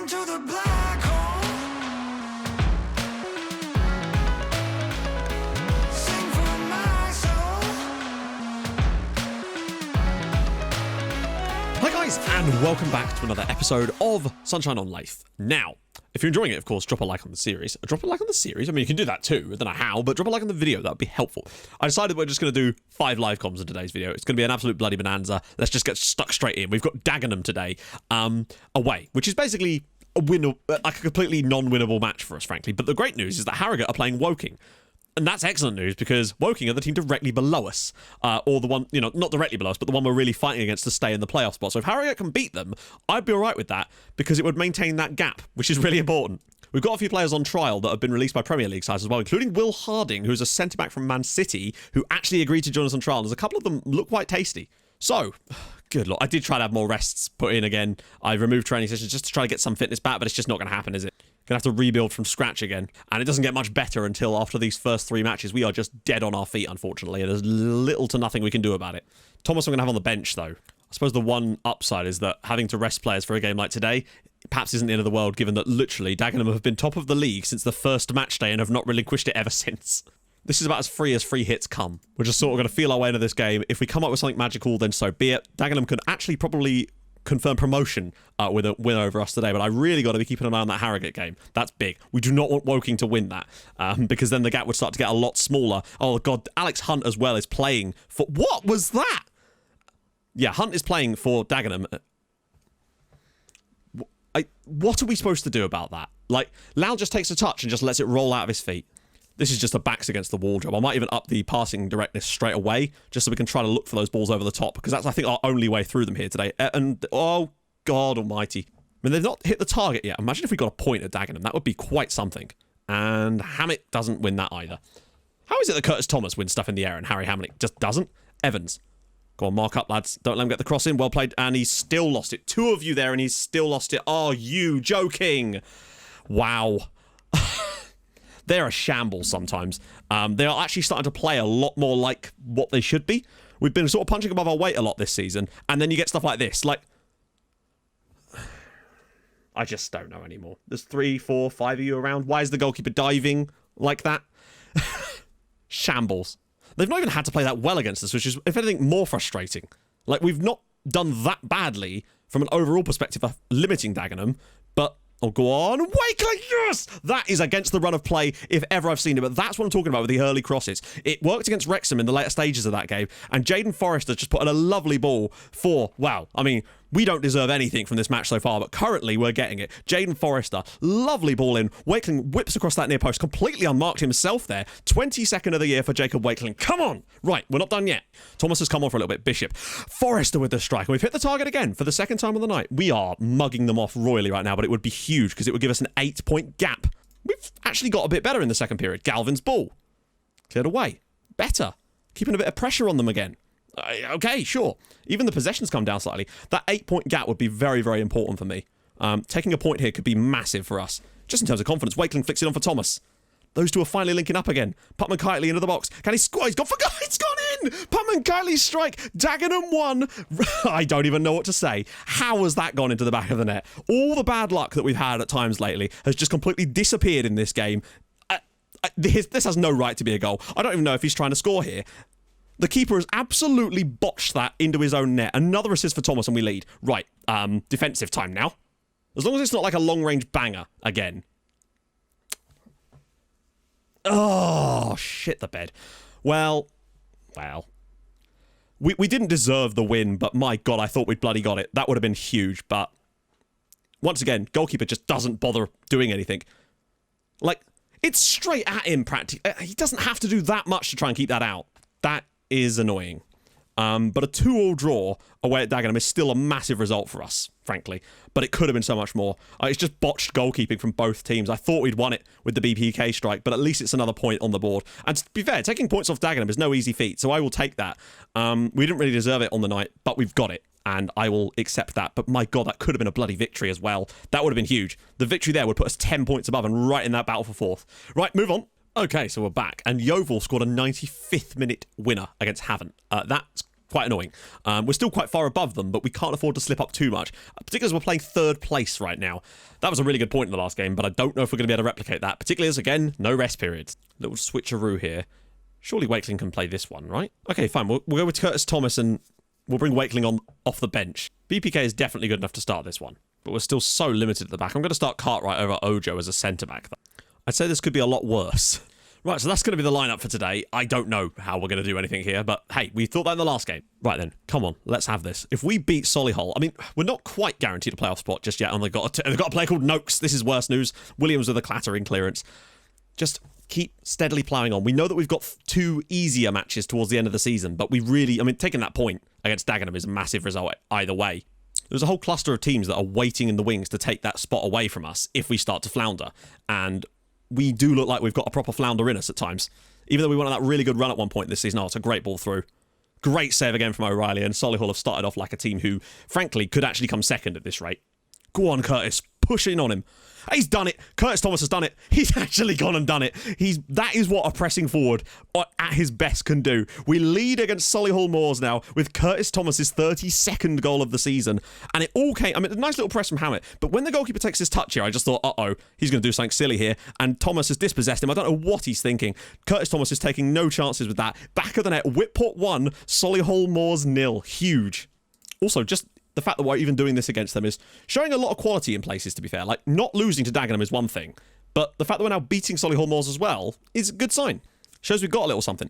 to the black hole. Sing for my soul. Hi guys, and welcome back to another episode of Sunshine on Leyth. Now, if you're enjoying it, of course, drop a like on the series. Drop a like on the series? I mean, you can do that too. I don't know how, but drop a like on the video. That would be helpful. I decided we're just going to do 5 live comms in today's video. It's going to be an absolute bloody bonanza. Let's just get stuck straight in. We've got Dagenham today, away, which is basically a like a completely non-winnable match for us, frankly. But the great news is that Harrogate are playing Woking. And that's excellent news because Woking are the team directly below us, or the one, not directly below us, but the one we're really fighting against to stay in the playoff spot. So if Harrogate can beat them, I'd be all right with that because it would maintain that gap, which is really important. We've got a few players on trial that have been released by Premier League sides as well, including Will Harding, who's a centre-back from Man City, who actually agreed to join us on trial. There's a couple of them look quite tasty. So, good lord, I did try to have more rests put in again. I removed training sessions just to try to get some fitness back, but it's just not going to happen, is it? Gonna have to rebuild from scratch again. And it doesn't get much better until after these first 3 matches. We are just dead on our feet, unfortunately, and there's little to nothing we can do about it. Thomas I'm going to have on the bench, though. I suppose the one upside is that having to rest players for a game like today perhaps isn't the end of the world, given that literally Dagenham have been top of the league since the first match day and have not relinquished it ever since. This is about as free hits come. We're just sort of going to feel our way into this game. If we come up with something magical, then so be it. Dagenham could actually probably confirm promotion with a win over us today, but I really got to be keeping an eye on that Harrogate game. That's big. We do not want Woking to win that, because then the gap would start to get a lot smaller. Oh god, Alex Hunt as well is playing for... What was that? Yeah, Hunt is playing for Dagenham. What are we supposed to do about that? Like, Lau just takes a touch and just lets it roll out of his feet. This is just a backs against the wall job. I might even up the passing directness straight away, just so we can try to look for those balls over the top, because that's, I think, our only way through them here today. And, oh, God almighty. I mean, they've not hit the target yet. Imagine if we got a point at Dagenham. That would be quite something. And Hammett doesn't win that either. How is it that Curtis Thomas wins stuff in the air and Harry Hamlett just doesn't? Evans. Go on, mark up, lads. Don't let him get the cross in. Well played. And he's still lost it. 2 of you there, and he's still lost it. Are you joking? Wow. They're a shambles sometimes. They are actually starting to play a lot more like what they should be. We've been sort of punching above our weight a lot this season, and then you get stuff like this. Like, I just don't know anymore. There's 3, 4, 5 of you around. Why is the goalkeeper diving like that? Shambles. They've not even had to play that well against us, which is, if anything, more frustrating. Like, we've not done that badly from an overall perspective of limiting Dagenham, but... Oh, go on. Wakeling, yes! That is against the run of play, if ever I've seen it. But that's what I'm talking about with the early crosses. It worked against Wrexham in the later stages of that game. And Jaden Forrester just put in a lovely ball for, wow, I mean, we don't deserve anything from this match so far, but currently we're getting it. Jaden Forrester, lovely ball in. Wakeling whips across that near post, completely unmarked himself there. 22nd of the year for Jacob Wakeling. Come on. Right, we're not done yet. Thomas has come on for a little bit. Bishop. Forrester with the strike. And we've hit the target again for the second time of the night. We are mugging them off royally right now, but it would be huge because it would give us an 8-point gap. We've actually got a bit better in the second period. Galvin's ball. Cleared away. Better. Keeping a bit of pressure on them again. Okay, sure. Even the possessions come down slightly. That 8-point gap would be very, very important for me. Taking a point here could be massive for us. Just in terms of confidence. Wakeling flicks it on for Thomas. Those two are finally linking up again. Putman Kitely into the box. Can he score? He's gone for... It's gone in! Putman Kitely's strike. Dagenham won. I don't even know what to say. How has that gone into the back of the net? All the bad luck that we've had at times lately has just completely disappeared in this game. This has no right to be a goal. I don't even know if he's trying to score here. The keeper has absolutely botched that into his own net. Another assist for Thomas and we lead. Right, defensive time now. As long as it's not like a long-range banger again. Oh, shit the bed. Well. We didn't deserve the win, but my God, I thought we'd bloody got it. That would have been huge, but once again, goalkeeper just doesn't bother doing anything. Like, it's straight at him practically. He doesn't have to do that much to try and keep that out. That is annoying. But a 2-2 draw away at Dagenham is still a massive result for us, frankly. But it could have been so much more. It's just botched goalkeeping from both teams. I thought we'd won it with the BPK strike, but at least it's another point on the board. And to be fair, taking points off Dagenham is no easy feat, so I will take that. We didn't really deserve it on the night, but we've got it. And I will accept that. But my God, that could have been a bloody victory as well. That would have been huge. The victory there would put us 10 points above and right in that battle for fourth. Right, move on. Okay, so we're back. And Yeovil scored a 95th minute winner against Havant. That's Quite annoying. We're still quite far above them, but we can't afford to slip up too much, particularly as we're playing third place right now. That was a really good point in the last game, but I don't know if we're going to be able to replicate that, particularly as, again, no rest periods. Little switcheroo here. Surely Wakeling can play this one, right? Okay, fine. We'll go with Curtis Thomas and we'll bring Wakeling on off the bench. BPK is definitely good enough to start this one, but we're still so limited at the back. I'm going to start Cartwright over Ojo as a centre-back. I'd say this could be a lot worse. Right, so that's going to be the lineup for today. I don't know how we're going to do anything here, but hey, we thought that in the last game. Right then, come on, let's have this. If we beat Solihull, I mean, we're not quite guaranteed a playoff spot just yet, and they've got a player called Noakes. This is worse news. Williams with a clattering clearance. Just keep steadily ploughing on. We know that we've got 2 easier matches towards the end of the season, but we really, I mean, taking that point against Dagenham is a massive result either way. There's a whole cluster of teams that are waiting in the wings to take that spot away from us if we start to flounder, and we do look like we've got a proper flounder in us at times. Even though we went on that really good run at one point this season. Oh, it's a great ball through. Great save again from O'Reilly, and Solihull have started off like a team who, frankly, could actually come second at this rate. Go on, Curtis. Push in on him. He's done it. Curtis Thomas has done it. He's actually gone and done it. That is what a pressing forward at his best can do. We lead against Solihull Moors now with Curtis Thomas's 32nd goal of the season. And it all came, I mean, a nice little press from Hammett. But when the goalkeeper takes his touch here, I just thought, uh-oh, he's going to do something silly here. And Thomas has dispossessed him. I don't know what he's thinking. Curtis Thomas is taking no chances with that. Back of the net, Whitport 1, Solihull Moors 0. Huge. Also, just the fact that we're even doing this against them is showing a lot of quality in places, to be fair. Like, not losing to Dagenham is one thing, but the fact that we're now beating Solihull Moors as well is a good sign. Shows we've got a little something.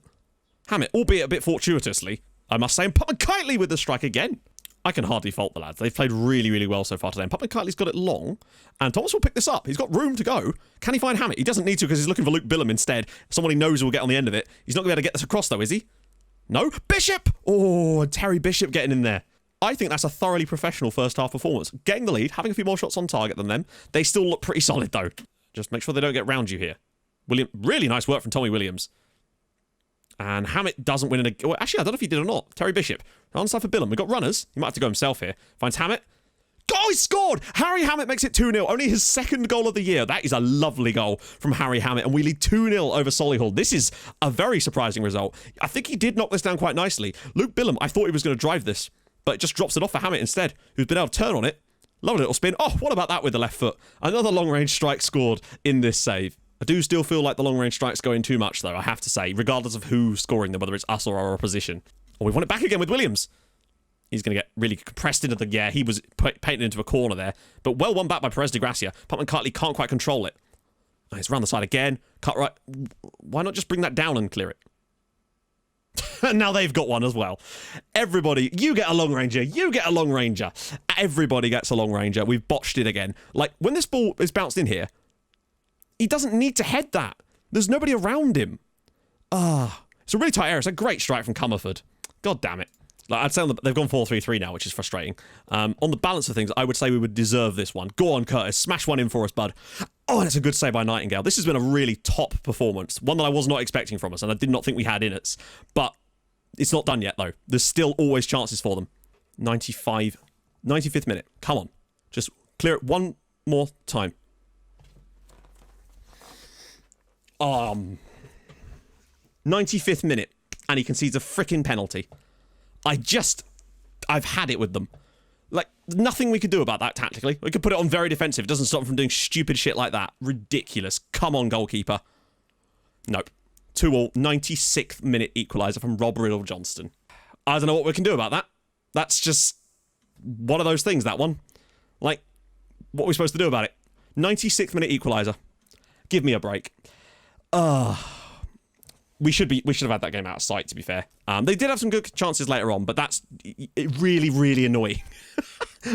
Hammett, albeit a bit fortuitously, I must say, and Putman Kitely with the strike again. I can hardly fault the lads. They've played really, really well so far today, and Putman Kitely's got it long, and Thomas will pick this up. He's got room to go. Can he find Hammett? He doesn't need to because he's looking for Luke Billam instead. Someone he knows will get on the end of it. He's not going to be able to get this across, though, is he? No? Bishop! Oh, Terry Bishop getting in there. I think that's a thoroughly professional first half performance. Getting the lead, having a few more shots on target than them. They still look pretty solid, though. Just make sure they don't get round you here. Really nice work from Tommy Williams. And Hammett doesn't win well, actually, I don't know if he did or not. Terry Bishop. On side for Billam. We've got runners. He might have to go himself here. Finds Hammett. Oh, he scored! Harry Hammett makes it 2-0. Only his 2nd goal of the year. That is a lovely goal from Harry Hammett. And we lead 2-0 over Solihull. This is a very surprising result. I think he did knock this down quite nicely. Luke Billam, I thought he was going to drive this, but it just drops it off for Hammett instead, who's been able to turn on it. Lovely little spin. Oh, what about that with the left foot? Another long-range strike scored in this save. I do still feel like the long-range strikes go in too much, though, I have to say, regardless of who's scoring them, whether it's us or our opposition. Oh, we've won it back again with Williams. He's going to get really compressed into the... Yeah, he was painted into a corner there. But well won back by Perez de Gracia. Putman Kitely can't quite control it. Oh, he's around the side again. Cut right. Why not just bring that down and clear it? And now they've got one as well. Everybody, you get a long ranger. You get a long ranger. Everybody gets a long ranger. We've botched it again. Like, when this ball is bounced in here, he doesn't need to head that. There's nobody around him. It's a really tight area. It's a great strike from Comerford. God damn it. Like, I'd say they've gone 4-3-3 now, which is frustrating. On the balance of things, I would say we would deserve this one. Go on, Curtis. Smash one in for us, bud. Oh, and it's a good save by Nightingale. This has been a really top performance. One that I was not expecting from us, and I did not think we had in us. But it's not done yet, though. There's still always chances for them. 95... 95th minute. Come on. Just clear it one more time. 95th minute, and he concedes a freaking penalty. I've had it with them. Like, nothing we could do about that tactically. We could put it on very defensive. It doesn't stop them from doing stupid shit like that. Ridiculous. Come on, goalkeeper. Nope. 2-2, 96th minute equaliser from Rob Riddle-Johnston. I don't know what we can do about that. That's just one of those things, that one. Like, what are we supposed to do about it? 96th minute equaliser. Give me a break. We should have had that game out of sight, to be fair. They did have some good chances later on, but that's really, really annoying.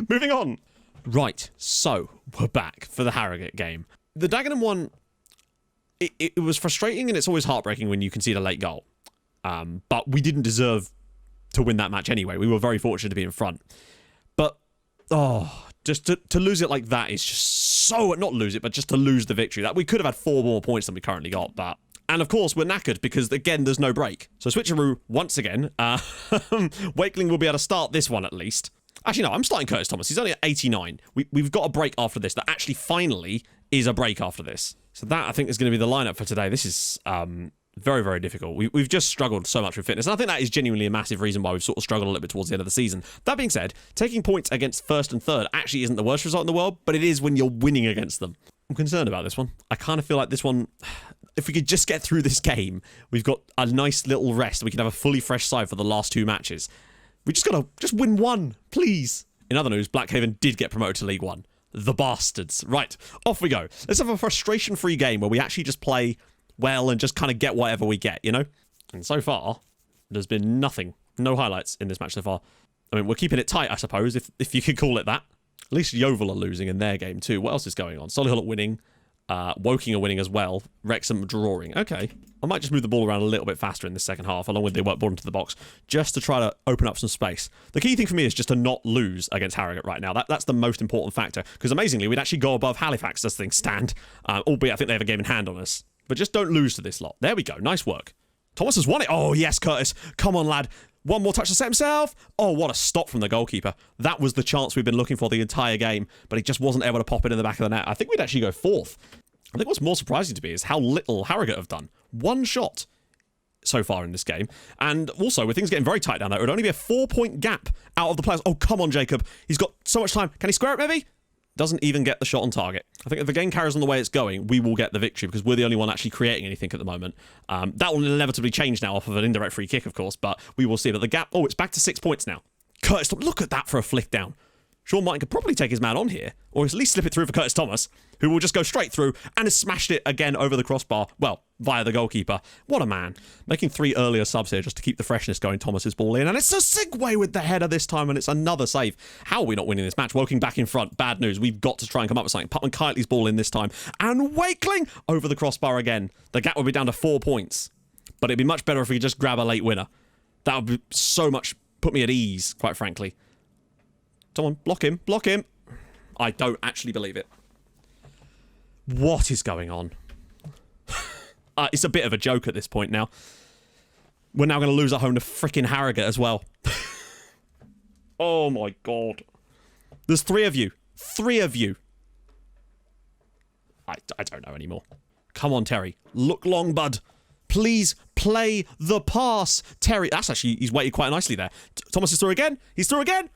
Moving on. Right, so we're back for the Harrogate game. The Dagenham one, it was frustrating, and it's always heartbreaking when you concede a late goal. But we didn't deserve to win that match anyway. We were very fortunate to be in front. But, just to lose it like that is just so... Not lose it, but just to lose the victory. That we could have had 4 more points than we currently got, but... And of course, we're knackered because, again, there's no break. So switcheroo once again. Wakeling will be able to start this one at least. Actually, no, I'm starting Curtis Thomas. He's only at 89. We've got a break after this. That actually finally is a break after this. So that, I think, is going to be the lineup for today. This is Very, very difficult. We've just struggled so much with fitness. And I think that is genuinely a massive reason why we've sort of struggled a little bit towards the end of the season. That being said, taking points against first and third actually isn't the worst result in the world, but it is when you're winning against them. I'm concerned about this one. I kind of feel like this one, if we could just get through this game, we've got a nice little rest. We can have a fully fresh side for the last 2 matches. We just got to just win one, please. In other news, Blackhaven did get promoted to League One. The bastards. Right, off we go. Let's have a frustration-free game where we actually just play well and just kind of get whatever we get, you know? And so far, there's been nothing. No highlights in this match so far. I mean, we're keeping it tight, I suppose, if you could call it that. At least Yeovil are losing in their game too. What else is going on? Solihull are winning. Woking are winning as well. Wrexham drawing. Okay. I might just move the ball around a little bit faster in this second half, along with the work ball into the box, just to try to open up some space. The key thing for me is just to not lose against Harrogate right now. That's the most important factor. Because amazingly, we'd actually go above Halifax as things stand. Albeit I think they have a game in hand on us. But just don't lose to this lot. There we go. Nice work. Thomas has won it. Oh, yes, Curtis. Come on, lad. One more touch to set himself. Oh, what a stop from the goalkeeper. That was the chance we've been looking for the entire game, but he just wasn't able to pop it in the back of the net. I think we'd actually go 4th. I think what's more surprising to me is how little Harrogate have done. 1 shot so far in this game. And also, with things getting very tight down there, it would only be a 4-point gap out of the players. Oh, come on, Jacob. He's got so much time. Can he square it, maybe? Doesn't even get the shot on target. I think if the game carries on the way it's going, we will get the victory because we're the only one actually creating anything at the moment. That will inevitably change now off of an indirect free kick, of course, but we will see. But the gap, oh, it's back to 6 points now. Curtis, look at that for a flick down. Sean Martin could probably take his man on here, or at least slip it through for Curtis Thomas, who will just go straight through and has smashed it again over the crossbar, well, via the goalkeeper. What a man. Making 3 earlier subs here just to keep the freshness going. Thomas's ball in, and it's a segue with the header this time, and it's another save. How are we not winning this match? Woking back in front. Bad news. We've got to try and come up with something. Putman Kitely's ball in this time, and Wakeling over the crossbar again. The gap would be down to 4 points, but it'd be much better if we could just grab a late winner. That would be so much, put me at ease, quite frankly. Come on, block him, block him. I don't actually believe it. What is going on? It's a bit of a joke at this point now. We're now going to lose at home to frickin' Harrogate as well. Oh my god. There's 3 of you. 3 of you. I don't know anymore. Come on, Terry. Look long, bud. Please play the pass. Terry, that's actually, he's waited quite nicely there. Thomas is through again. He's through again.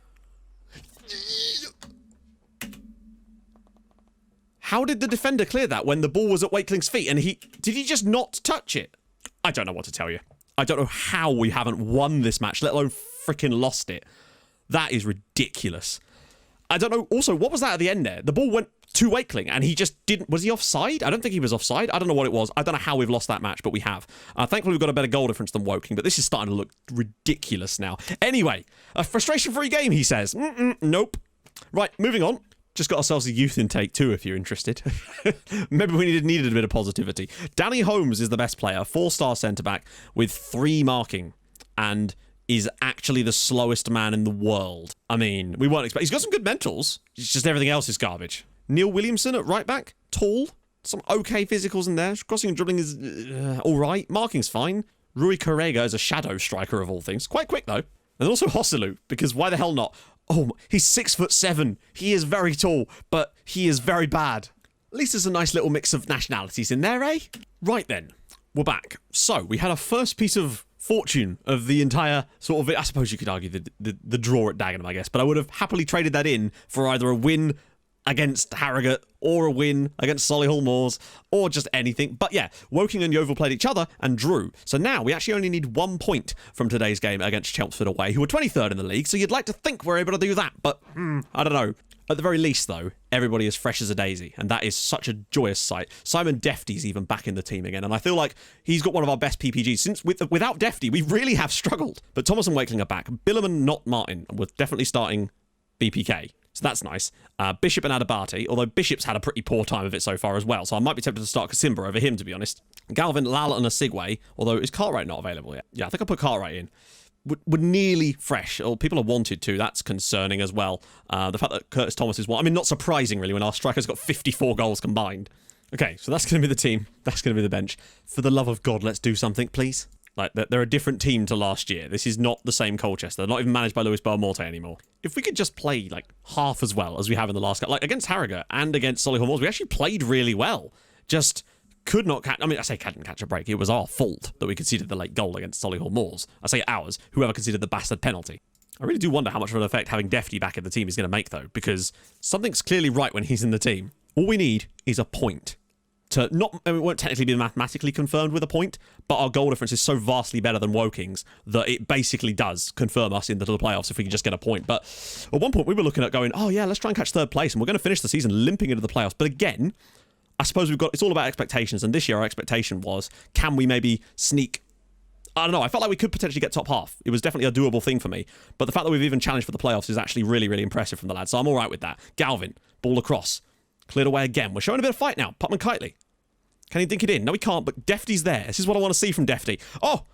How did the defender clear that when the ball was at Wakeling's feet and did he just not touch it? I don't know what to tell you. I don't know how we haven't won this match, let alone freaking lost it. That is ridiculous. I don't know. Also, what was that at the end there? The ball went to Wakeling and he just didn't... Was he offside? I don't think he was offside. I don't know what it was. I don't know how we've lost that match, but we have. Thankfully, we've got a better goal difference than Woking, but this is starting to look ridiculous now. Anyway, a frustration-free game, he says. Nope. Right, moving on. Just got ourselves a youth intake too, if you're interested. Maybe we needed a bit of positivity. Danny Holmes is the best player, 4-star centre-back with 3 marking, and is actually the slowest man in the world. I mean, we weren't expecting... He's got some good mentals. It's just everything else is garbage. Neil Williamson at right back, tall, some okay physicals in there. Crossing and dribbling is all right. Marking's fine. Rui Correga is a shadow striker of all things. Quite quick though. And also Hosselu, because why the hell not? Oh, he's 6'7". He is very tall, but he is very bad. At least there's a nice little mix of nationalities in there, eh? Right then, we're back. So, we had our first piece of fortune of the entire sort of... I suppose you could argue the draw at Dagenham, I guess, but I would have happily traded that in for either a win against Harrogate or a win against Solihull Moors or just anything. But yeah, Woking and Yeovil played each other and drew. So now we actually only need 1 point from today's game against Chelmsford away, who are 23rd in the league. So you'd like to think we're able to do that, but I don't know. At the very least, though, everybody is fresh as a daisy, and that is such a joyous sight. Simon Defty's even back in the team again, and I feel like he's got one of our best PPGs. Since without Defty, we really have struggled. But Thomas and Wakeling are back. Billerman, not Martin, we're definitely starting BPK. So that's nice. Bishop and Adabati, although Bishop's had a pretty poor time of it so far as well, so I might be tempted to start Kasimba over him, to be honest. Galvin, Lal and a Sigway, although is Cartwright not available yet? Yeah, I think I'll put Cartwright in. We're nearly fresh, or people are wanted to. That's concerning as well. The fact that Curtis Thomas is one, I mean, not surprising really when our striker's got 54 goals combined. Okay, so that's going to be the team. That's going to be the bench. For the love of God, let's do something, please. Like, they're a different team to last year. This is not the same Colchester. They're not even managed by Luis Belmonte anymore. If we could just play, like, half as well as we have in the last... Like, against Harrogate and against Solihull Moors, we actually played really well. Just could not catch... I mean, I say couldn't catch a break. It was our fault that we conceded the late goal against Solihull Moors. I say ours, whoever conceded the bastard penalty. I really do wonder how much of an effect having Defty back in the team is going to make, though, because something's clearly right when he's in the team. All we need is a point. To not... I mean, it won't technically be mathematically confirmed with a point, but our goal difference is so vastly better than Woking's that it basically does confirm us into the playoffs if we can just get a point. But at one point, we were looking at going, oh, yeah, let's try and catch third place, and we're going to finish the season limping into the playoffs. But again... I suppose it's all about expectations, and this year our expectation was, can we maybe sneak... I don't know, I felt like we could potentially get top half. It was definitely a doable thing for me, but the fact that we've even challenged for the playoffs is actually really, really impressive from the lads, so I'm alright with that. Galvin, ball across, cleared away again. We're showing a bit of fight now. Putman Kitely. Can he dink it in? No, he can't, but Defty's there. This is what I want to see from Defty. Oh!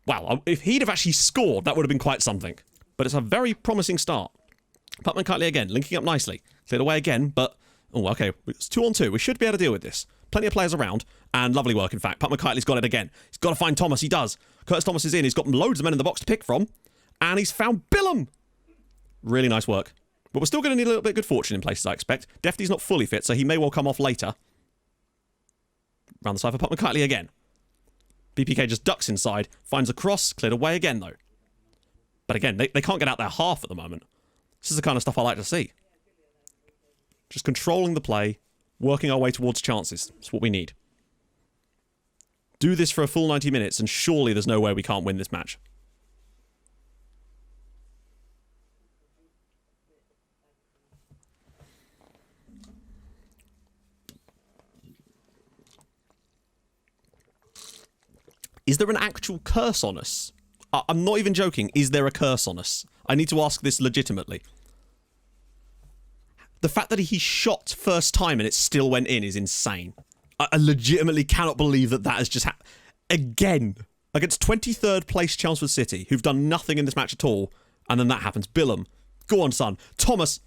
Wow, if he'd have actually scored, that would have been quite something. But it's a very promising start. Putman Kitely again, linking up nicely. Cleared away again, but... Oh, okay. It's 2-on-2. We should be able to deal with this. Plenty of players around, and lovely work, in fact. Putman Kitely's got it again. He's got to find Thomas. He does. Curtis Thomas is in. He's got loads of men in the box to pick from, and he's found Billum. Really nice work. But we're still going to need a little bit of good fortune in places, I expect. Defty's not fully fit, so he may well come off later. Round the side for Putman Kitely again. BPK just ducks inside, finds a cross, cleared away again, though. But again, they can't get out their half at the moment. This is the kind of stuff I like to see. Just controlling the play, working our way towards chances. That's what we need. Do this for a full 90 minutes, and surely there's no way we can't win this match. Is there an actual curse on us? I'm not even joking. Is there a curse on us? I need to ask this legitimately. The fact that he shot first time and it still went in is insane. I legitimately cannot believe that has just happened. Again, against 23rd place Chelmsford City, who've done nothing in this match at all, and then that happens. Billum. Go on, son. Thomas.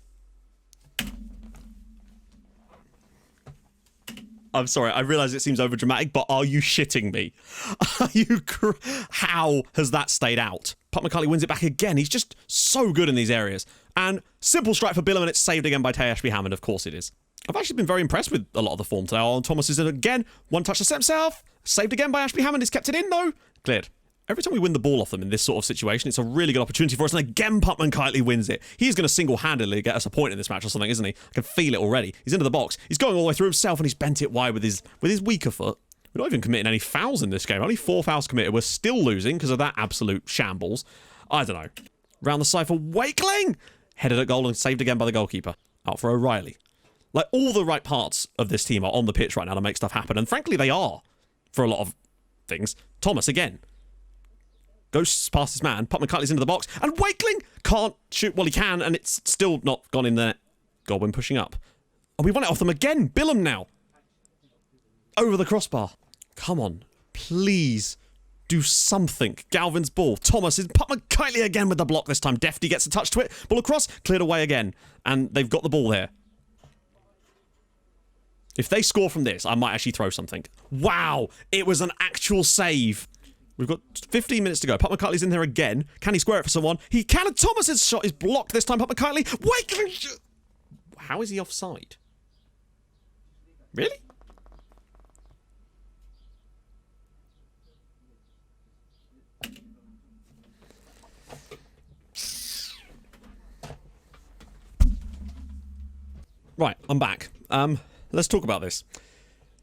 I'm sorry, I realise it seems overdramatic, but are you shitting me? Are you... How has that stayed out? Putman Kitely wins it back again. He's just so good in these areas. And simple strike for Billum, and it's saved again by Tay Ashby-Hammond. Of course it is. I've actually been very impressed with a lot of the form today. Oh, Thomas is in again. One touch to set himself. Saved again by Ashby-Hammond. He's kept it in, though. Cleared. Every time we win the ball off them in this sort of situation, it's a really good opportunity for us. And again, Putman Kitely wins it. He's going to single-handedly get us a point in this match or something, isn't he? I can feel it already. He's into the box. He's going all the way through himself, and he's bent it wide with his weaker foot. We're not even committing any fouls in this game. Only 4 fouls committed. We're still losing because of that absolute shambles. I don't know. Round the side for Wakeling. Headed at goal and saved again by the goalkeeper. Out for O'Reilly. Like, all the right parts of this team are on the pitch right now to make stuff happen. And frankly, they are. For a lot of things. Thomas again. Goes past his man. Putman Kitely's into the box. And Wakeling can't shoot. Well, he can, and it's still not gone in there. Godwin pushing up. And we won it off them again. Billum now. Over the crossbar. Come on. Please do something. Galvin's ball. Thomas is Putman Kitely again with the block this time. Defty gets a touch to it. Ball across. Cleared away again. And they've got the ball there. If they score from this, I might actually throw something. Wow. It was an actual save. We've got 15 minutes to go. Putman Kitely's in there again. Can he square it for someone? He can, and Thomas's shot is blocked this time. Putman Kitely. Wait! How is he offside? Really? Right, I'm back. Let's talk about this.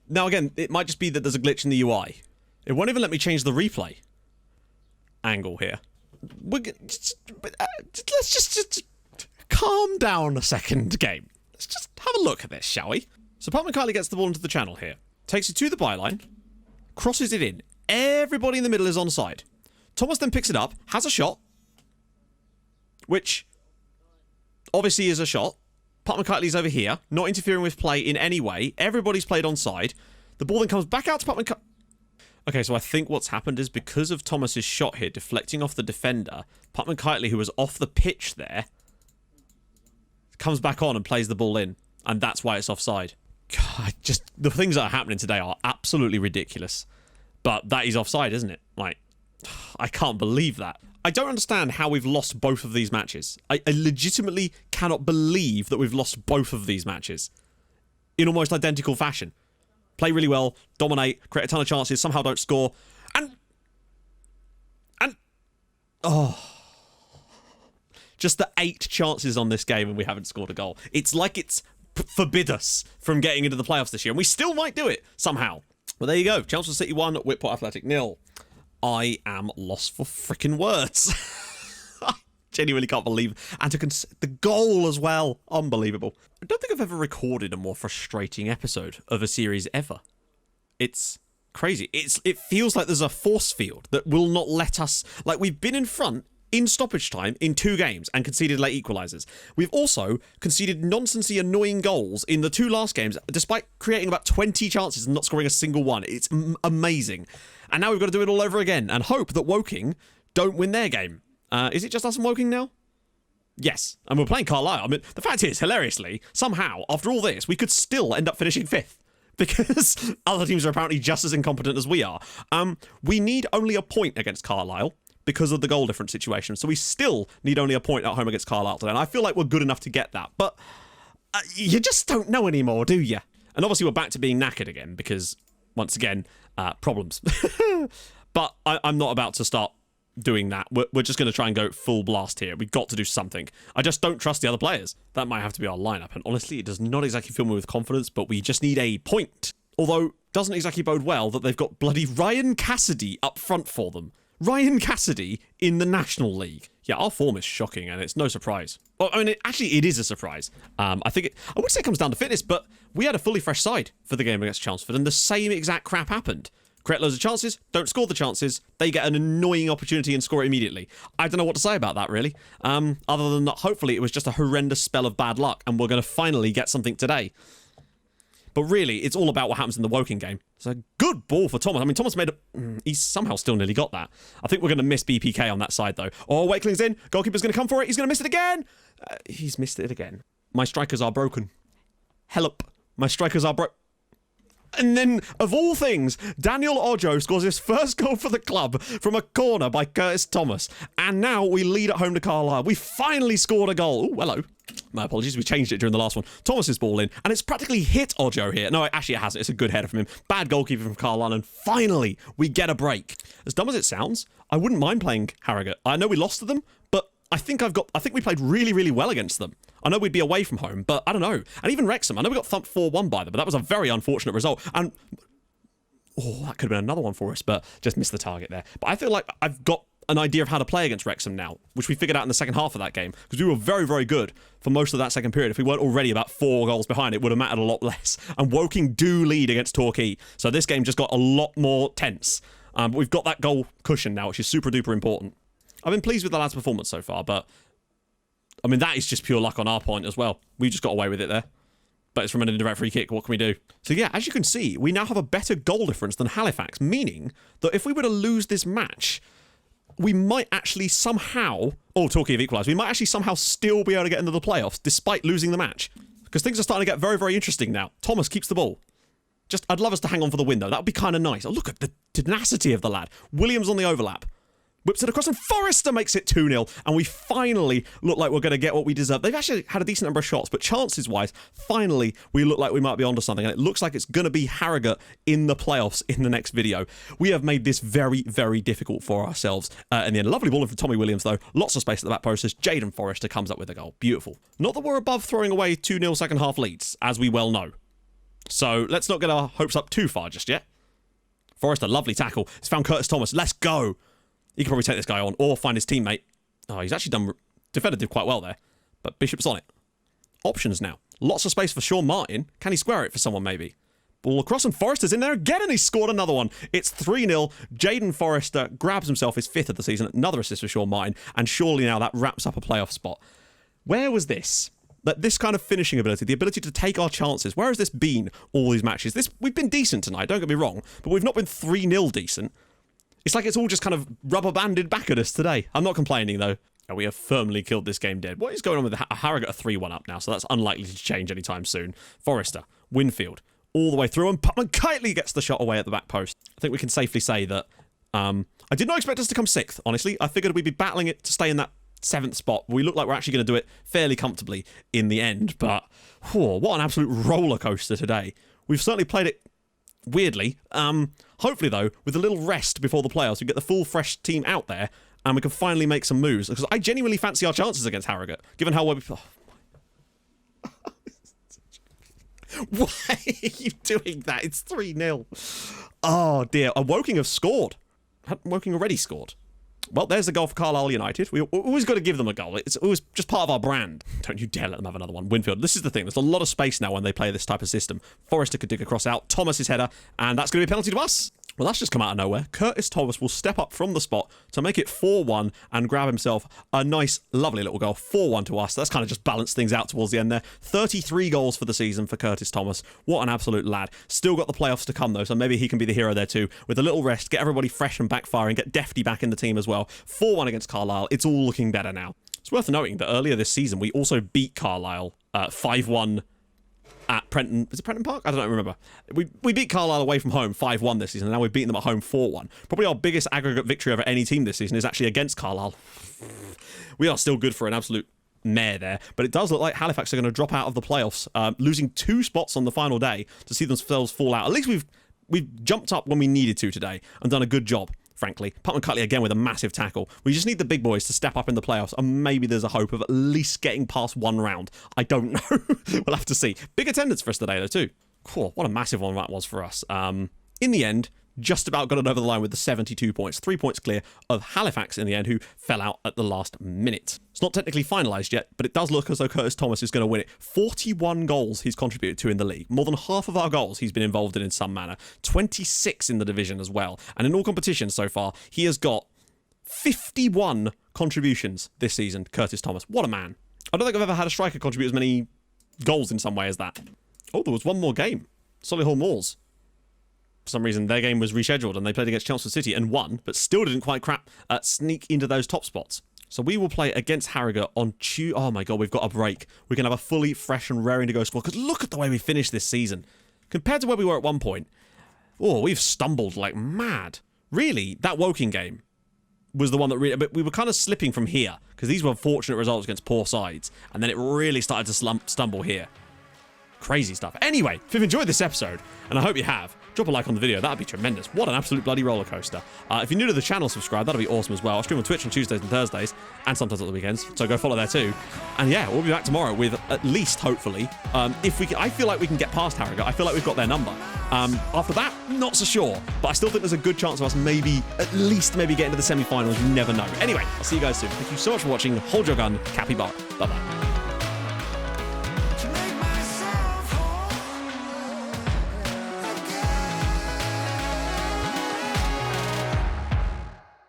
Now, again, it might just be that there's a glitch in the UI. It won't even let me change the replay angle here. Let's just calm down a second, game. Let's just have a look at this, shall we? So Putman Kitely gets the ball into the channel here. Takes it to the byline. Crosses it in. Everybody in the middle is onside. Thomas then picks it up. Has a shot. Which obviously is a shot. Putman Kitely's over here. Not interfering with play in any way. Everybody's played onside. The ball then comes back out to Putman Kitely. Okay, so I think what's happened is because of Thomas's shot here, deflecting off the defender, Putman Kitely, who was off the pitch there, comes back on and plays the ball in. And that's why it's offside. God, the things that are happening today are absolutely ridiculous. But that is offside, isn't it? Like, I can't believe that. I don't understand how we've lost both of these matches. I legitimately cannot believe that we've lost both of these matches in almost identical fashion. play really well, dominate, create a ton of chances, somehow don't score, and just the 8 chances on this game and we haven't scored a goal. It's like it's forbid us from getting into the playoffs this year, and we still might do it somehow. But there you go. Chelmsford City 1, Whitport Athletic 0. I am lost for freaking words. I genuinely can't believe it. And the goal as well. Unbelievable. I don't think I've ever recorded a more frustrating episode of a series ever. It's crazy. It feels like there's a force field that will not let us... Like, we've been in front in stoppage time in 2 games and conceded late equalisers. We've also conceded nonsensy annoying goals in the 2 last games, despite creating about 20 chances and not scoring a single one. It's amazing. And now we've got to do it all over again and hope that Woking don't win their game. Is it just us and Woking now? Yes. And we're playing Carlisle. I mean, the fact is, hilariously, somehow, after all this, we could still end up finishing 5th. Because other teams are apparently just as incompetent as we are. We need only a point against Carlisle because of the goal difference situation. So we still need only a point at home against Carlisle today. And I feel like we're good enough to get that. But you just don't know anymore, do you? And obviously we're back to being knackered again because, once again, problems. But I'm not about to start doing that. We're just going to try and go full blast here. We've got to do something. I just don't trust the other players. That might have to be our lineup. And honestly, it does not exactly fill me with confidence, but we just need a point. Although, doesn't exactly bode well that they've got bloody Ryan Cassidy up front for them. Ryan Cassidy in the National League. Yeah, our form is shocking, and it's no surprise. Well, I mean, it is a surprise. I would say it comes down to fitness, but we had a fully fresh side for the game against Chelmsford, and the same exact crap happened. Create loads of chances, don't score the chances, they get an annoying opportunity and score it immediately. I don't know what to say about that, really. Other than that, hopefully it was just a horrendous spell of bad luck, and we're going to finally get something today. But really, it's all about what happens in the Woking game. It's a good ball for Thomas. I mean, Thomas made he's somehow still nearly got that. I think we're going to miss BPK on that side, though. Oh, Wakeling's in. Goalkeeper's going to come for it. He's going to miss it again. He's missed it again. My strikers are broken. Help. My strikers are broken. And then, of all things, Daniel Ojo scores his first goal for the club from a corner by Curtis Thomas. And now we lead at home to Carlisle. We finally scored a goal. Oh, hello. My apologies, we changed it during the last one. Thomas's ball in, and it's practically hit Ojo here. No, actually it hasn't. It's a good header from him. Bad goalkeeper from Carlisle, and finally we get a break. As dumb as it sounds, I wouldn't mind playing Harrogate. I know we lost to them, but I think we played really, really well against them. I know we'd be away from home, but I don't know. And even Wrexham, I know we got thumped 4-1 by them, but that was a very unfortunate result. And oh, that could have been another one for us, but just missed the target there. But I feel like I've got an idea of how to play against Wrexham now, which we figured out in the second half of that game, because we were very, very good for most of that second period. If we weren't already about 4 goals behind, it would have mattered a lot less. And Woking do lead against Torquay, so this game just got a lot more tense. But we've got that goal cushion now, which is super duper important. I've been pleased with the lads' performance so far, but I mean, that is just pure luck on our point as well. We just got away with it there. But it's from an indirect free kick. What can we do? So yeah, as you can see, we now have a better goal difference than Halifax, meaning that if we were to lose this match, we might actually somehow, Torquay have equalised, we might actually somehow still be able to get into the playoffs despite losing the match. Because things are starting to get very, very interesting now. Thomas keeps the ball. I'd love us to hang on for the win, though. That would be kind of nice. Oh, look at the tenacity of the lad. Williams on the overlap. Whips it across, and Forrester makes it 2-0, and we finally look like we're going to get what we deserve. They've actually had a decent number of shots, but chances-wise, finally, we look like we might be onto something, and it looks like it's going to be Harrogate in the playoffs in the next video. We have made this very, very difficult for ourselves. In the end, lovely ball in from Tommy Williams, though. Lots of space at the back post as Jaden Forrester comes up with a goal. Beautiful. Not that we're above throwing away 2-0 second-half leads, as we well know. So let's not get our hopes up too far just yet. Forrester, lovely tackle. It's found Curtis Thomas. Let's go. He can probably take this guy on or find his teammate. Oh, he's actually done... Defender did quite well there. But Bishop's on it. Options now. Lots of space for Sean Martin. Can he square it for someone maybe? Ball across and Forrester's in there again and he scored another one. It's 3-0. Jaden Forrester grabs himself his 5th of the season. Another assist for Sean Martin. And surely now that wraps up a playoff spot. Where was this? This kind of finishing ability, the ability to take our chances. Where has this been all these matches? We've been decent tonight, don't get me wrong. But we've not been 3-0 decent. It's like it's all just kind of rubber-banded back at us today. I'm not complaining, though. We have firmly killed this game dead. What is going on with Harrogate? A 3-1 up now, so that's unlikely to change anytime soon. Forrester, Winfield, all the way through, and Putman Kitely gets the shot away at the back post. I think we can safely say that I did not expect us to come 6th, honestly. I figured we'd be battling it to stay in that 7th spot. We look like we're actually going to do it fairly comfortably in the end, but what an absolute roller coaster today. We've certainly played it weirdly. Hopefully, though, with a little rest before the playoffs, we get the full fresh team out there, and we can finally make some moves. Because I genuinely fancy our chances against Harrogate, given how well we... Oh. Why are you doing that? It's 3-0. Oh, dear. Woking have scored. Hadn't Woking already scored? Well, there's the goal for Carlisle United. We always got to give them a goal. It's always just part of our brand. Don't you dare let them have another one. Winfield, this is the thing. There's a lot of space now when they play this type of system. Forrester could dig a cross out. Thomas's header, and that's going to be a penalty to us. Well, that's just come out of nowhere. Curtis Thomas will step up from the spot to make it 4-1 and grab himself a nice, lovely little goal. 4-1 to us. That's kind of just balanced things out towards the end there. 33 goals for the season for Curtis Thomas. What an absolute lad. Still got the playoffs to come, though, so maybe he can be the hero there too. With a little rest, get everybody fresh and backfiring, get Defty back in the team as well. 4-1 against Carlisle. It's all looking better now. It's worth noting that earlier this season, we also beat Carlisle 5-1 at Prenton. Is it Prenton Park? I don't remember. We beat Carlisle away from home 5-1 this season, and now we've beaten them at home 4-1. Probably our biggest aggregate victory over any team this season is actually against Carlisle. We are still good for an absolute mare there, but it does look like Halifax are going to drop out of the playoffs, losing 2 spots on the final day to see themselves fall out. At least we've jumped up when we needed to today and done a good job. Frankly, Putnam Cutley again with a massive tackle. We just need the big boys to step up in the playoffs, and maybe there's a hope of at least getting past 1 round. I don't know. We'll have to see. Big attendance for us today, though, too. Cool. What a massive one that was for us. In the end, just about got it over the line with the 72 points. 3 points clear of Halifax in the end, who fell out at the last minute. It's not technically finalised yet, but it does look as though Curtis Thomas is going to win it. 41 goals he's contributed to in the league. More than half of our goals he's been involved in some manner. 26 in the division as well. And in all competitions so far, he has got 51 contributions this season, Curtis Thomas. What a man. I don't think I've ever had a striker contribute as many goals in some way as that. Oh, there was one more game. Solihull Moors. For some reason, their game was rescheduled and they played against Chelmsford City and won, but still didn't quite sneak into those top spots. So we will play against Harrogate on Tuesday. Oh my God, we've got a break. We can have a fully fresh and raring to go squad. Because look at the way we finished this season. Compared to where we were at one point, oh, we've stumbled like mad. Really, that Woking game was the one that really... But we were kind of slipping from here because these were fortunate results against poor sides. And then it really started to stumble here. Crazy stuff. Anyway, if you've enjoyed this episode, and I hope you have, drop a like on the video. That'd be tremendous. What an absolute bloody roller coaster. If you're new to the channel, subscribe. That'd be awesome as well. I stream on Twitch on Tuesdays and Thursdays, and sometimes at the weekends. So go follow there too. And yeah, we'll be back tomorrow with at least, hopefully, if we can, I feel like we can get past Harrogate. I feel like we've got their number. After that, not so sure. But I still think there's a good chance of us at least getting to the semi-finals. You never know. Anyway, I'll see you guys soon. Thank you so much for watching. Hold your gun. Cappy bar. Bye-bye.